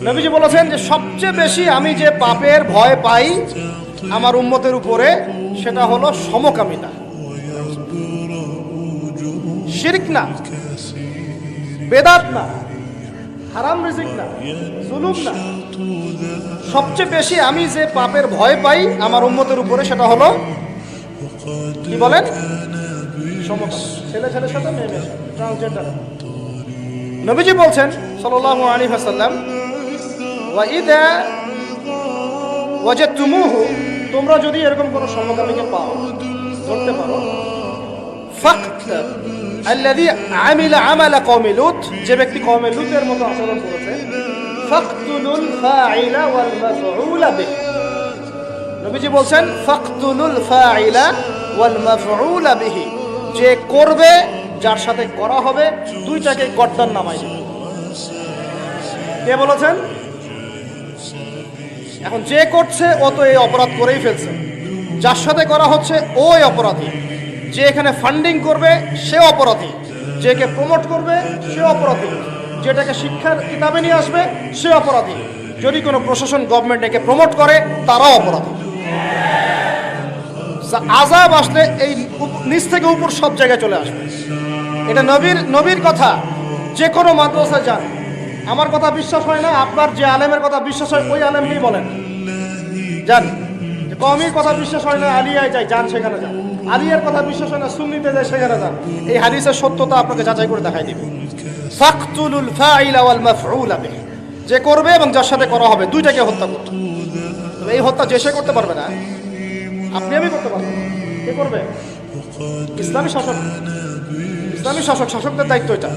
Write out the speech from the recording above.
নবীজি বলেছেন যে সবচেয়ে বেশি আমি যে পাপের ভয় পাই আমার উম্মতের উপরে সেটা হলো সমকামিতা, শিরক না, বেদাত না, হারাম রিজিক না, জুলুম না। সবচেয়ে বেশি আমি যে পাপের ভয় পাই আমার উম্মতের উপরে সেটা হলো কি বলেন, সমকামিতা, ছেলে ছেলের সাথে মেয়ে মেয়ের সাথে, ট্রান্সজেন্ডার। নবীজি বলছেন সাল্লাল্লাহু আলাইহি ওয়াসাল্লাম, ওয়া ইদা ওয়াজাদতুমুহু, তোমরা যদি এরকম কোনো সমকামীকে পাও, ধরতে পারো, ফাকতাল আল্লাযী আমিলা আমালা কওমি লূত, যে ব্যক্তি কওমে লূতের মতো আচরণ করেছে, ফাকতুলুল ফাইলা ওয়াল মাফউলা বিহি। নবীজি বলছেন ফাকতুলুল ফাইলা ওয়াল মাফউলা বিহি, যে করবে যার সাথে করা হবে দুইটাকে গর্দান নামাই দেবে। কে বলেছেন? এখন যে করছে ও তো এই অপরাধ করেই ফেলছে, যার সাথে করা হচ্ছে ওই অপরাধী, যে এখানে ফান্ডিং করবে সে অপরাধী, যেকে প্রমোট করবে সে অপরাধী, যেটাকে শিক্ষার কিতাবে নিয়ে আসবে সে অপরাধী, যদি কোনো প্রশাসন গভর্নমেন্ট একে প্রমোট করে তারাও অপরাধী। আযাব আসলে এই নিচ থেকে উপর সব জায়গায় চলে আসবে। এটা নবীর কথা। যে কোনো মাদ্রাসায় যান, আমার কথা বিশ্বাস হয় না, আপনার যে আলেমের কথা বিশ্বাস হয় ওই আলেমকেই বলেন যান। কওমির কথা বিশ্বাস হয় না, আলিয়ায় যাই, যান সেখানে যান। আলিয়ার কথা বিশ্বাস হয় না, সুন্নিতে যায়, সেখানে যান। এই হাদিসের সত্যতা আপনাকে যাচাই করে দেখাই দিবে। ফাকতুলুল ফাইলা ওয়াল মাফউলা বিহি, যে করবে এবং যার সাথে করা হবে দুইটাকে হত্যা করবে। তবে এই হত্যা যে সে করতে পারবে না, আপনি আমি করতে পারবো। কে করবে? ইসলামী শাসকদের দায়িত্ব এটা।